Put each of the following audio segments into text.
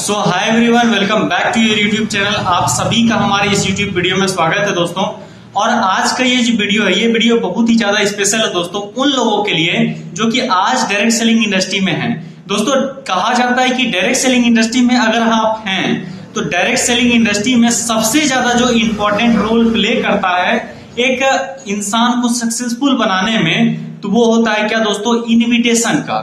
So hi everyone, welcome back to your YouTube channel. आप सभी का हमारे इस यूट्यूब वीडियो में स्वागत है दोस्तों। और आज का ये जो वीडियो है, ये वीडियो बहुत ही ज्यादा स्पेशल है दोस्तों उन लोगों के लिए जो कि आज डायरेक्ट सेलिंग इंडस्ट्री में हैं। दोस्तों कहा जाता है कि डायरेक्ट सेलिंग इंडस्ट्री में अगर आप हैं तो डायरेक्ट सेलिंग इंडस्ट्री में सबसे ज्यादा जो इंपॉर्टेंट रोल प्ले करता है एक इंसान को सक्सेसफुल बनाने में, तो वो होता है क्या दोस्तों, इनविटेशन का।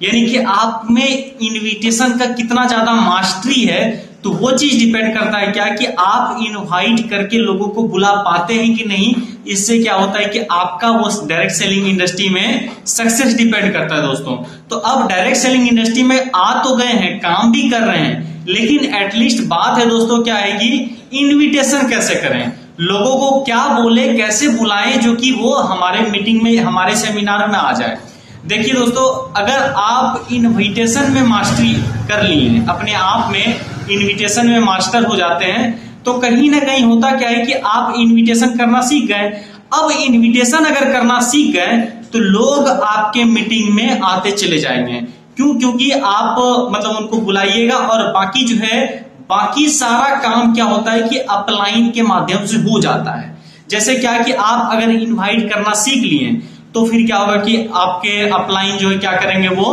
यानी कि आप में इनविटेशन का कितना ज्यादा मास्टरी है, तो वो चीज डिपेंड करता है क्या कि आप इनवाइट करके लोगों को बुला पाते हैं कि नहीं। इससे क्या होता है कि आपका वो डायरेक्ट सेलिंग इंडस्ट्री में सक्सेस डिपेंड करता है दोस्तों। तो अब डायरेक्ट सेलिंग इंडस्ट्री में आ तो गए हैं, काम भी कर रहे हैं, लेकिन एटलीस्ट बात है दोस्तों क्या है कि इनविटेशन कैसे करें, लोगों को क्या बोले, कैसे बुलाएं जो कि वो हमारे मीटिंग में, हमारे सेमिनार में आ जाए। देखिए दोस्तों, अगर आप इनविटेशन में मास्टरी कर लिए, अपने आप में इनविटेशन में मास्टर हो जाते हैं, तो कहीं ना कहीं होता क्या है कि आप इनविटेशन करना सीख गए। अब इनविटेशन अगर करना सीख गए तो लोग आपके मीटिंग में आते चले जाएंगे। क्यों? क्योंकि आप मतलब उनको बुलाइएगा और बाकी जो है, बाकी सारा काम क्या होता है कि अपलाइन के माध्यम से हो जाता है। जैसे क्या कि आप अगर इनवाइट करना सीख लिए तो फिर क्या होगा कि आपके अपलाइन जो है क्या करेंगे, वो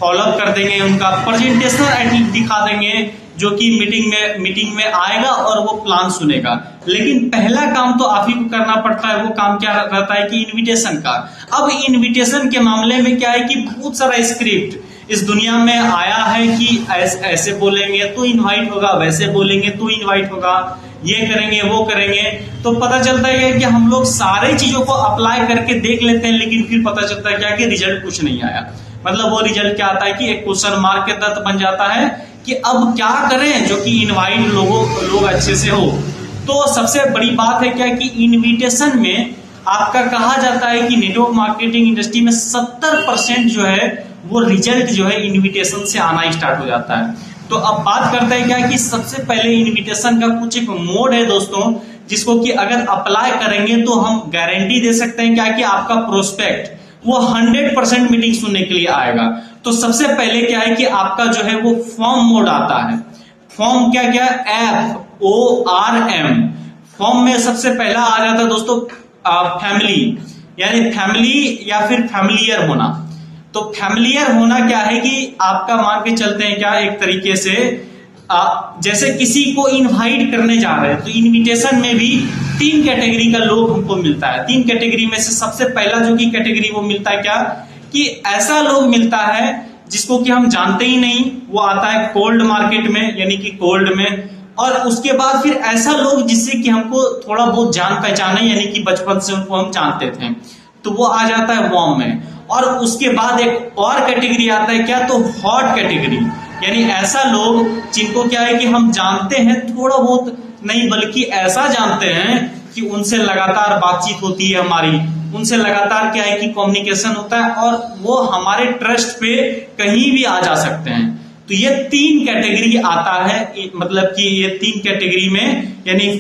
फॉलोअप कर देंगे, उनका प्रेजेंटेशन दिखा देंगे जो कि मीटिंग में आएगा और वो प्लान सुनेगा। लेकिन पहला काम तो आप ही को करना पड़ता है, वो काम क्या रहता है कि इनविटेशन का। अब इनविटेशन के मामले में क्या है कि बहुत सारा स्क्रिप्ट इस दुनिया में आया है कि ऐसे बोलेंगे तो इनवाइट होगा, वैसे बोलेंगे तो इनवाइट होगा, ये करेंगे वो करेंगे। तो पता चलता है कि हम लोग सारे चीजों को अप्लाई करके देख लेते हैं, लेकिन फिर पता चलता है क्या कि रिजल्ट कुछ नहीं आया। मतलब वो रिजल्ट क्या आता है कि एक क्वेश्चन मार्क के तहत बन जाता है कि अब क्या करें जो कि इनवाइट लोग अच्छे से हो। तो सबसे बड़ी बात है क्या कि इनविटेशन में आपका कहा जाता है कि नेटवर्क मार्केटिंग इंडस्ट्री में 70% जो है वो रिजल्ट जो है इनविटेशन से आना स्टार्ट हो जाता है। तो अब बात करते हैं क्या कि सबसे पहले इनविटेशन का कुछ एक मोड है दोस्तों, जिसको कि अगर अप्लाई करेंगे तो हम गारंटी दे सकते हैं क्या कि आपका प्रोस्पेक्ट वो 100% मीटिंग सुनने के लिए आएगा। तो सबसे पहले क्या है कि आपका जो है वो फॉर्म मोड आता है। फॉर्म क्या क्या, FORM। फॉर्म में सबसे पहला आ जाता है दोस्तों फैमिली, यानी फैमिली या फिर फैमिलियर होना। तो फैमिलियर होना क्या है कि आपका मान के चलते हैं क्या, एक तरीके से जैसे किसी को इनवाइट करने जा रहे हैं तो इनविटेशन में भी 3 कैटेगरी का लोग हमको मिलता है। 3 कैटेगरी में से सबसे पहला जो कि कैटेगरी वो मिलता है क्या कि ऐसा लोग मिलता है जिसको कि हम जानते ही नहीं, वो आता है कोल्ड मार्केट में, यानी कि कोल्ड में। और उसके बाद फिर ऐसा लोग जिससे कि हमको थोड़ा बहुत जान पहचान है, यानी कि बचपन से उनको हम जानते थे, तो वो आ जाता है वार्म में। और उसके बाद एक और कैटेगरी आता है क्या, तो हॉट कैटेगरी, यानी ऐसा लोग जिनको क्या है कि हम जानते हैं थोड़ा बहुत नहीं, बल्कि ऐसा जानते हैं कि उनसे लगातार बातचीत होती है हमारी, उनसे लगातार क्या है कि कम्युनिकेशन होता है और वो हमारे ट्रस्ट पे कहीं भी आ जा सकते हैं। तो ये 3 कैटेगरी आता है, मतलब कि ये 3 कैटेगरी में, यानी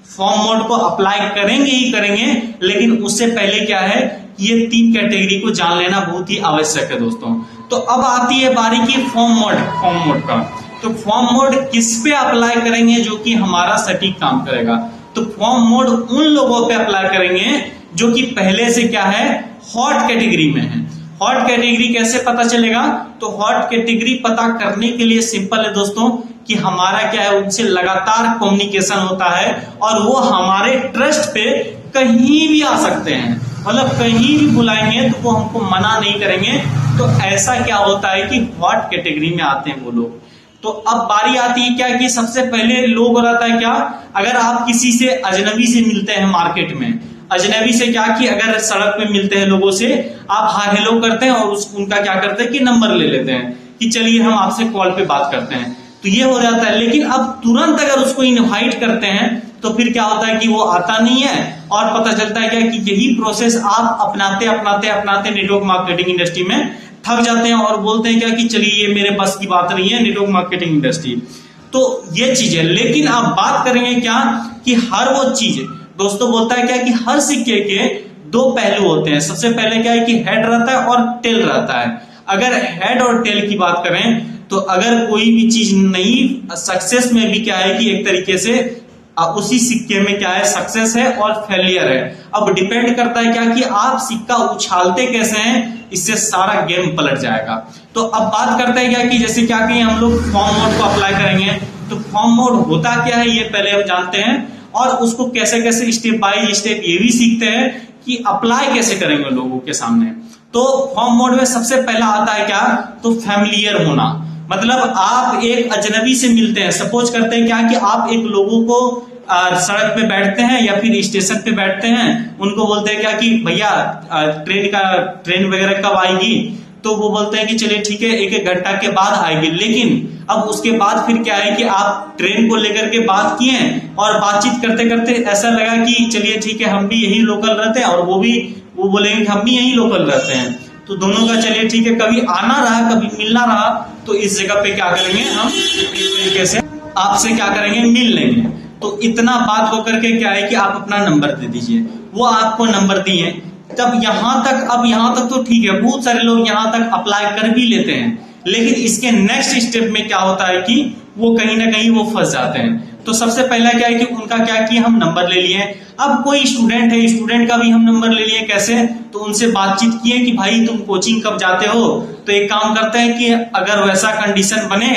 फॉर्म मोड को अप्लाई करेंगे ही करेंगे, लेकिन उससे पहले क्या है ये 3 कैटेगरी को जान लेना बहुत ही आवश्यक है दोस्तों। तो अब आती है बारी की फॉर्म मोड का। तो फॉर्म मोड किस पे अप्लाई करेंगे जो कि हमारा सटीक काम करेगा। तो फॉर्म मोड उन लोगों पे अप्लाई करेंगे जो कि पहले से क्या है, हॉट कैटेगरी में है। हॉट कैटेगरी कैसे पता चलेगा, तो हॉट कैटेगरी पता करने के लिए सिंपल है दोस्तों कि हमारा क्या है, उनसे लगातार कम्युनिकेशन होता है और वो हमारे ट्रस्ट पे कहीं भी आ सकते हैं, मतलब कहीं भी बुलाएंगे तो वो हमको मना नहीं करेंगे। तो ऐसा क्या होता है कि हॉट कैटेगरी में आते हैं वो लोग। तो अब बारी आती है क्या कि सबसे पहले लोग रहता है क्या, अगर आप किसी से अजनबी से मिलते हैं मार्केट में, अजनबी से क्या कि अगर सड़क पे मिलते हैं लोगों से, आप हाय हेलो करते हैं और उनका क्या करते हैं कि नंबर ले लेते हैं कि चलिए हम आपसे कॉल पे बात करते हैं, तो ये हो जाता है। लेकिन अब तुरंत अगर उसको इनवाइट करते हैं तो फिर क्या होता है कि वो आता नहीं है और पता चलता है क्या कि यही प्रोसेस आप अपनाते नेटवर्क मार्केटिंग इंडस्ट्री में थक जाते हैं और बोलते हैं क्या कि चलिए ये मेरे बस की बात नहीं है नेटवर्क मार्केटिंग इंडस्ट्री। तो ये चीज है। लेकिन अब बात करेंगे क्या कि हर वो चीज, दोस्तों बोलता है क्या कि हर सिक्के के 2 पहलू होते हैं। सबसे पहले क्या है कि हेड रहता है और टेल रहता है। अगर हेड और टेल की बात करें तो अगर कोई भी चीज नहीं, सक्सेस में भी क्या है कि एक तरीके से उसी सिक्के में क्या है, सक्सेस है और फेलियर है। अब डिपेंड करता है क्या कि आप सिक्का उछालते कैसे हैं, इससे सारा गेम पलट जाएगा। तो अब बात करते हैं क्या कि जैसे क्या कि हम लोग फॉर्म मोड को अप्लाई करेंगे, तो फॉर्म मोड होता क्या है ये पहले हम जानते हैं, और उसको कैसे कैसे स्टेप बाय स्टेप ये भी सीखते हैं कि अप्लाई कैसे करेंगे लोगों के सामने। तो फॉर्म मोड में सबसे पहला आता है क्या, तो फैमिलियर होना। मतलब आप एक अजनबी से मिलते हैं, सपोज करते हैं क्या कि आप एक लोगों को सड़क पे बैठते हैं या फिर स्टेशन पे बैठते हैं, उनको बोलते हैं क्या कि भैया ट्रेन वगैरह कब आएगी, तो वो बोलते हैं कि चलिए ठीक है 1-1 घंटा के बाद आएगी। लेकिन अब उसके बाद फिर क्या है कि आप ट्रेन को लेकर के बात किए और बातचीत करते करते ऐसा लगा कि चलिए ठीक है हम भी यही लोकल रहते हैं, और वो बोलेंगे कि हम भी यही लोकल रहते हैं, तो दोनों का चलिए ठीक है कभी आना रहा कभी मिलना रहा, तो इस जगह पे क्या करेंगे हम एक तरीके से आपसे क्या करेंगे, मिल लेंगे। तो इतना बात होकर के क्या है कि आप अपना नंबर दे दीजिए, वो आपको नंबर दिए। तब यहां तक तो ठीक है, बहुत सारे लोग यहां तक अप्लाई कर भी लेते हैं, लेकिन इसके नेक्स्ट स्टेप में क्या होता है कि वो कहीं ना कहीं वो फंस जाते हैं। तो सबसे पहला क्या है कि उनका क्या किया, हम नंबर ले लिए। अब कोई स्टूडेंट है, स्टूडेंट का भी हम नंबर ले लिए, कैसे, तो उनसे बातचीत किए कि भाई तुम कोचिंग कब जाते हो, तो एक काम करते हैं कि अगर वैसा कंडीशन बने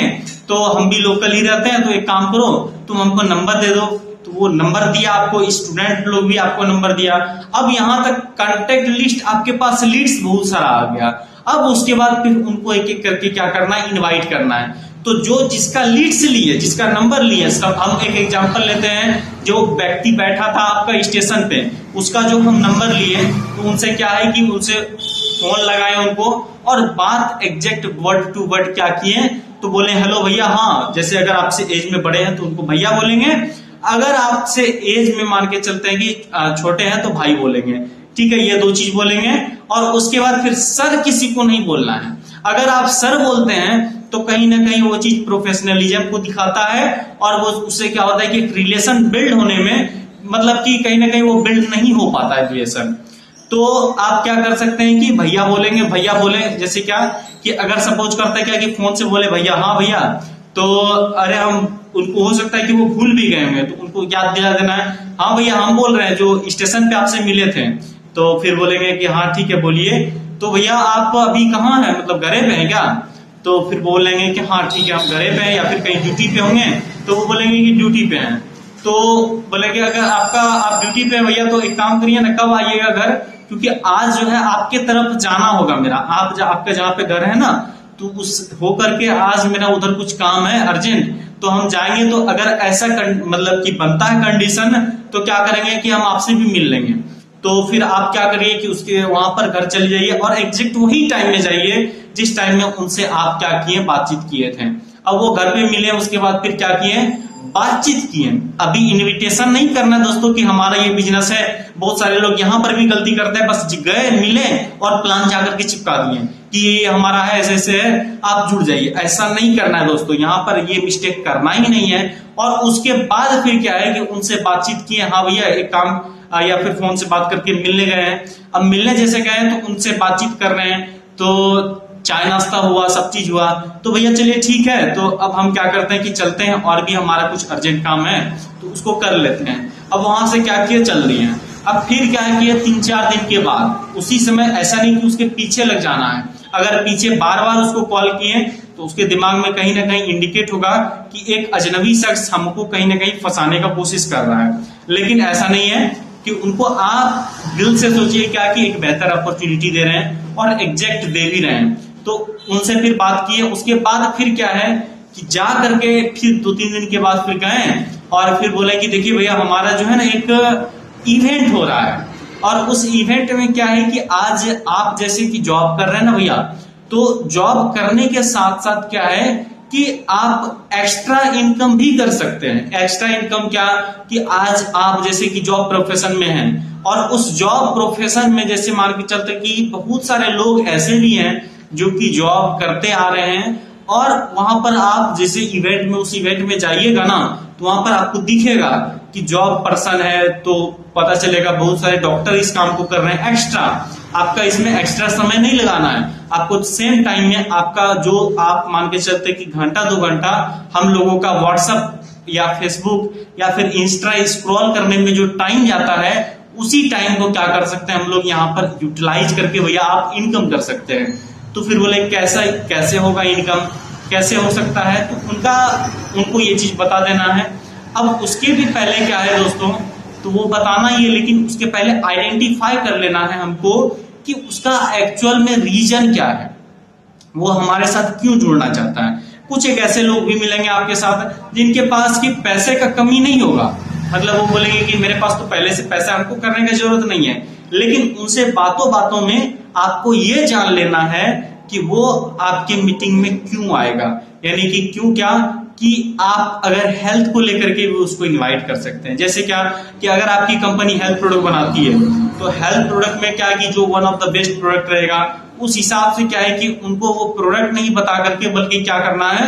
तो हम भी लोकल ही रहते हैं, तो एक काम करो तुम हमको नंबर दे दो। तो वो नंबर दिया आपको, स्टूडेंट लोग भी आपको नंबर दिया। अब यहां तक कांटेक्ट लिस्ट आपके पास लीड्स बहुत सारा आ गया। अब उसके बाद फिर उनको एक एक करके क्या करना है, इनवाइट करना है। तो जो जिसका लीड्स लिए, जिसका नंबर लिए, हम एक एग्जांपल लेते हैं, जो व्यक्ति बैठा था आपका स्टेशन पे, उसका जो हम नंबर लिए, तो उनसे क्या है कि उनसे फोन लगाए उनको, और बात एग्जैक्ट वर्ड टू वर्ड क्या किए, तो बोले हेलो भैया, हाँ जैसे अगर आपसे एज में बड़े हैं तो उनको भैया बोलेंगे, अगर आपसे एज में मान के चलते हैं कि छोटे हैं तो भाई बोलेंगे, ठीक है, ये 2 चीज बोलेंगे। और उसके बाद फिर सर किसी को नहीं बोलना है। अगर आप सर बोलते हैं तो कहीं ना कहीं वो चीज प्रोफेशनलिज्म को दिखाता है, और वो उससे क्या होता है कि एक रिलेशन बिल्ड होने में, मतलब कि कहीं ना कहीं वो बिल्ड नहीं हो पाता है रिलेशन। तो आप क्या कर सकते हैं कि भैया बोलेंगे, भैया बोले जैसे क्या कि अगर सपोज करता है क्या कि फोन से बोले भैया, हाँ भैया, तो अरे हम उनको हो सकता है कि वो भूल भी गए होंगे, तो उनको याद दिला देना है, हाँ भैया हम बोल रहे हैं जो स्टेशन पे आपसे मिले थे। तो फिर बोलेंगे कि हाँ ठीक है बोलिए, तो भैया आप अभी कहाँ हैं, मतलब घरे पे हैं क्या, तो फिर बोलेंगे कि हाँ ठीक है हम घरे पे हैं, या फिर कहीं ड्यूटी पे होंगे, तो वो बोलेंगे कि ड्यूटी पे हैं। तो बोलेंगे अगर आप ड्यूटी पे हैं भैया, तो एक काम करिए ना, कब आइएगा घर, क्योंकि आज जो है आपके तरफ जाना होगा मेरा, आपका जहाँ पे घर है ना, तो उस होकर के आज मेरा उधर कुछ काम है अर्जेंट, तो हम जाएंगे। तो अगर ऐसा मतलब कि बनता है कंडीशन, तो क्या करेंगे कि हम आपसे भी मिल लेंगे। तो फिर आप क्या करिए कि उसके वहां पर घर चले जाइए, और एग्जैक्ट वही टाइम में जाइए जिस टाइम में उनसे आप क्या किए, बातचीत किए थे। अब वो घर पे मिले, उसके बाद फिर क्या किए, बातचीत किए। अभी इनविटेशन नहीं करना दोस्तों कि हमारा ये बिजनेस है। बहुत सारे लोग यहाँ पर भी गलती करते हैं, बस गए मिले और प्लान जाकर के चिपका दिए कि ये हमारा है, ऐसे ऐसे है, आप जुड़ जाइए। ऐसा नहीं करना है दोस्तों, यहाँ पर ये मिस्टेक करना ही नहीं है। और उसके बाद फिर क्या है कि उनसे बातचीत किए, हाँ भैया एक काम, या फिर फोन से बात करके मिलने गए हैं। अब मिलने जैसे गए तो उनसे बातचीत कर रहे हैं, तो चाय नाश्ता हुआ, सब चीज हुआ, तो भैया चलिए ठीक है, तो अब हम क्या करते हैं कि चलते हैं, और भी हमारा कुछ अर्जेंट काम है तो उसको कर लेते हैं। अब वहां से क्या किए, चल रही है। अब फिर क्या है कि 3-4 दिन के बाद, उसी समय, ऐसा नहीं कि उसके पीछे लग जाना है। अगर पीछे बार बार उसको कॉल किए तो उसके दिमाग में कहीं ना कहीं इंडिकेट होगा कि एक अजनबी शख्स हमको कहीं ना कहीं फंसाने का कोशिश कर रहा है। लेकिन ऐसा नहीं है कि उनको आप दिल से सोचिए क्या कि एक बेहतर अपॉर्चुनिटी दे रहे हैं, और एग्जैक्ट दे भी रहे हैं। तो उनसे फिर बात किए, उसके बाद फिर क्या है कि जा करके फिर 2-3 दिन के बाद फिर गए, और फिर बोले कि देखिए भैया हमारा जो है ना एक इवेंट हो रहा है, और उस इवेंट में क्या है कि आज आप जैसे कि जॉब कर रहे हैं ना भैया, तो जॉब करने के साथ साथ क्या है कि आप एक्स्ट्रा इनकम भी कर सकते हैं। एक्स्ट्रा इनकम क्या कि आज आप जैसे कि जॉब प्रोफेशन में हैं, और उस जॉब प्रोफेशन में जैसे मान के चलते कि बहुत सारे लोग ऐसे भी हैं जो कि जॉब करते आ रहे हैं, और वहां पर आप जैसे इवेंट में, उस इवेंट में जाइएगा ना, तो वहां पर आपको दिखेगा कि जॉब पर्सन है, तो पता चलेगा बहुत सारे डॉक्टर इस काम को कर रहे हैं एक्स्ट्रा। आपका इसमें एक्स्ट्रा समय नहीं लगाना है, आपको सेम टाइम में आपका जो आप मान के चलते कि घंटा 2 घंटा हम लोगों का व्हाट्सएप या फेसबुक या फिर इंस्टा स्क्रॉल करने में जो टाइम जाता है, उसी टाइम को क्या कर सकते हैं हम लोग यहाँ पर यूटिलाइज करके भैया आप इनकम कर सकते हैं। तो फिर बोले कैसे होगा इनकम, कैसे हो सकता है, तो उनको ये चीज बता देना है। अब उसके भी पहले क्या है दोस्तों, तो वो बताना ही है, लेकिन उसके पहले आइडेंटिफाई कर लेना है हमको कि उसका एक्चुअल में रीजन क्या है, वो हमारे साथ क्यों जुड़ना चाहता है। कुछ एक ऐसे लोग भी मिलेंगे आपके साथ जिनके पास की पैसे का कमी नहीं होगा, मतलब वो बोलेंगे कि मेरे पास तो पहले से पैसा, हमको करने की जरूरत नहीं है, लेकिन उनसे बातों बातों में आपको ये जान लेना है कि वो आपके मीटिंग में क्यों आएगा, यानी कि क्यों क्या कि आप अगर हेल्थ को लेकर के भी उसको इनवाइट कर सकते हैं। जैसे क्या कि अगर आपकी कंपनी हेल्थ प्रोडक्ट बनाती है तो हेल्थ प्रोडक्ट में क्या है कि जो one of the best product रहेगा, उस हिसाब से क्या है कि उनको वो प्रोडक्ट नहीं बता करके बल्कि क्या करना है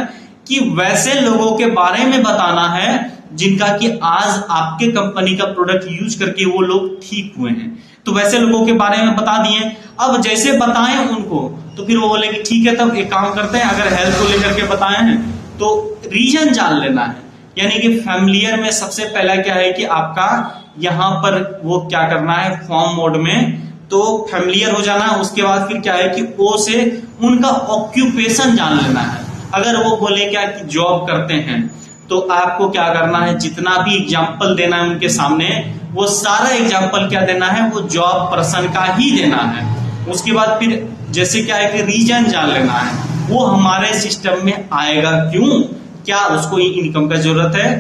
कि वैसे लोगों के बारे में बताना है जिनका कि आज आपके कंपनी का प्रोडक्ट यूज करके वो लोग ठीक हुए हैं। तो वैसे लोगों के बारे में बता दिए। अब जैसे बताएं उनको तो फिर वो बोले कि ठीक है, तब एक काम करते हैं, अगर हेल्थ को लेकर के बताए हैं तो रीजन जान लेना है। यानी कि फैमिलियर में सबसे पहला क्या है कि आपका यहां पर वो क्या करना है, फॉर्म मोड में तो फैमिलियर हो जाना है। उसके बाद फिर क्या है कि ओ से उनका ऑक्यूपेशन जान लेना है। अगर वो बोले क्या कि जॉब करते हैं तो आपको क्या करना है, जितना भी एग्जाम्पल देना है उनके सामने, वो सारा एग्जाम्पल क्या देना है, वो जॉब पर्सन का ही देना है। उसके बाद फिर जैसे क्या है कि रीजन जान लेना है, वो हमारे सिस्टम में आएगा क्यों, क्या उसको इनकम का जरूरत है,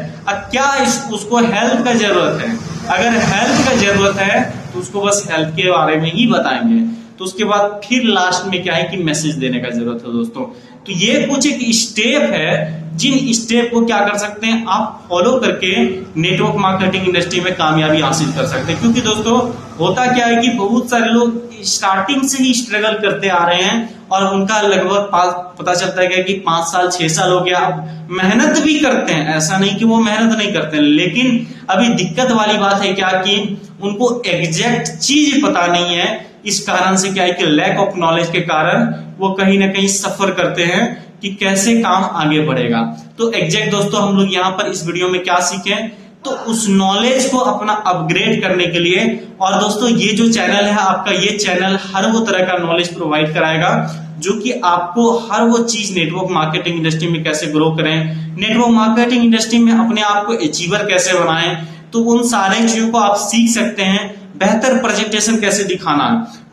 क्या उसको हेल्थ का जरूरत है। अगर हेल्थ का जरूरत है तो उसको बस हेल्थ के बारे में ही बताएंगे। तो उसके बाद फिर लास्ट में क्या है कि मैसेज देने का जरूरत है दोस्तों। तो ये कुछ एक स्टेप है, जिन स्टेप को क्या कर सकते हैं आप फॉलो करके नेटवर्क मार्केटिंग इंडस्ट्री में कामयाबी हासिल कर सकते हैं। क्योंकि दोस्तों होता क्या है कि बहुत सारे लोग स्टार्टिंग से ही स्ट्रगल करते आ रहे हैं और उनका लगभग पता चलता है कि 5 साल 6 साल हो गया। अब मेहनत भी करते हैं, ऐसा नहीं कि वो मेहनत नहीं करते, लेकिन अभी दिक्कत वाली बात है क्या कि उनको एग्जैक्ट चीज पता नहीं है। इस कारण से क्या है कि लैक ऑफ नॉलेज के कारण वो कहीं ना कहीं सफर करते हैं कि कैसे काम आगे बढ़ेगा। तो एग्जैक्ट दोस्तों हम लोग यहाँ पर इस वीडियो में क्या सीखें, तो उस नॉलेज को अपना अपग्रेड करने के लिए। और दोस्तों ये जो चैनल है आपका, ये चैनल हर वो तरह का नॉलेज प्रोवाइड कराएगा जो कि आपको हर वो चीज नेटवर्क मार्केटिंग इंडस्ट्री में कैसे ग्रो करें, नेटवर्क मार्केटिंग इंडस्ट्री में अपने आप को अचीवर कैसे बनाएं, तो उन सारे चीजों को आप सीख सकते हैं। बेहतर प्रेजेंटेशन कैसे दिखाना,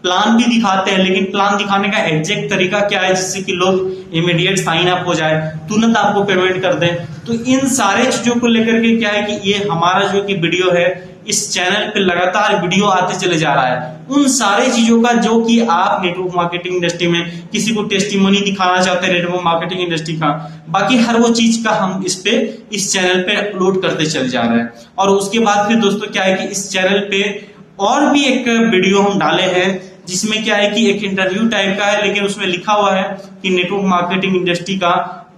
प्लान भी दिखाते हैं, लेकिन प्लान दिखाने का एग्जैक्ट तरीका क्या है जिससे कि लोग इमीडिएट साइन अप हो जाए, तुरंत आपको पेमेंट कर दें। तो इन सारे चीजों को लेकर के क्या है कि ये हमारा जो कि वीडियो है, इस चैनल पे लगातार वीडियो आते चले जा रहा है। उन सारे चीजों का जो कि आप नेटवर्क मार्केटिंग इंडस्ट्री में किसी को टेस्टिमोनी दिखाना चाहते हैं नेटवर्क मार्केटिंग इंडस्ट्री का, बाकी हर वो चीज का हम इस चैनल पे अपलोड करते चले जा रहे हैं। और उसके बाद फिर दोस्तों क्या है कि इस चैनल पे और भी एक वीडियो हम डाले हैं जिसमें क्या है कि एक इंटरव्यू टाइप का है, लेकिन उसमें लिखा हुआ है कि नेटवर्क मार्केटिंग इंडस्ट्री का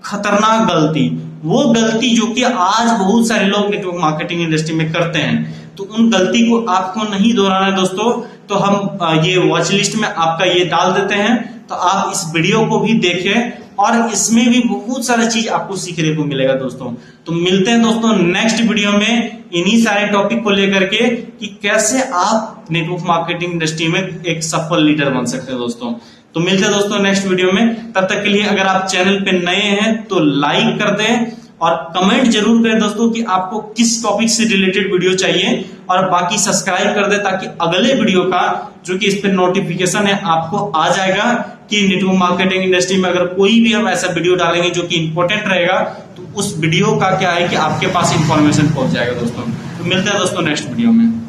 खतरनाक गलती, वो गलती जो कि आज बहुत सारे लोग नेटवर्क मार्केटिंग इंडस्ट्री में करते हैं। तो उन गलती को आपको नहीं दोहराना है दोस्तों। तो हम ये वॉच लिस्ट में आपका ये डाल देते हैं, तो आप इस वीडियो को भी देखें और इसमें भी बहुत सारा चीज आपको सीखने को मिलेगा दोस्तों। तो मिलते हैं दोस्तों नेक्स्ट वीडियो में इन्हीं सारे टॉपिक को लेकर के कि कैसे आप नेटवर्क मार्केटिंग इंडस्ट्री में एक सफल लीडर बन सकते हैं दोस्तों। तो मिलते हैं दोस्तों नेक्स्ट वीडियो में। तब तक के लिए अगर आप चैनल पे नए हैं तो लाइक कर दें और कमेंट जरूर करें दोस्तों कि आपको किस टॉपिक से रिलेटेड वीडियो चाहिए, और बाकी सब्सक्राइब कर दें ताकि अगले वीडियो का जो कि इस पे नोटिफिकेशन है आपको आ जाएगा कि नेटवर्क मार्केटिंग इंडस्ट्री में अगर कोई भी हम ऐसा वीडियो डालेंगे जो कि इंपॉर्टेंट रहेगा तो उस वीडियो का क्या है कि आपके पास इंफॉर्मेशन पहुंच जाएगा दोस्तों। तो मिलते हैं दोस्तों नेक्स्ट वीडियो में।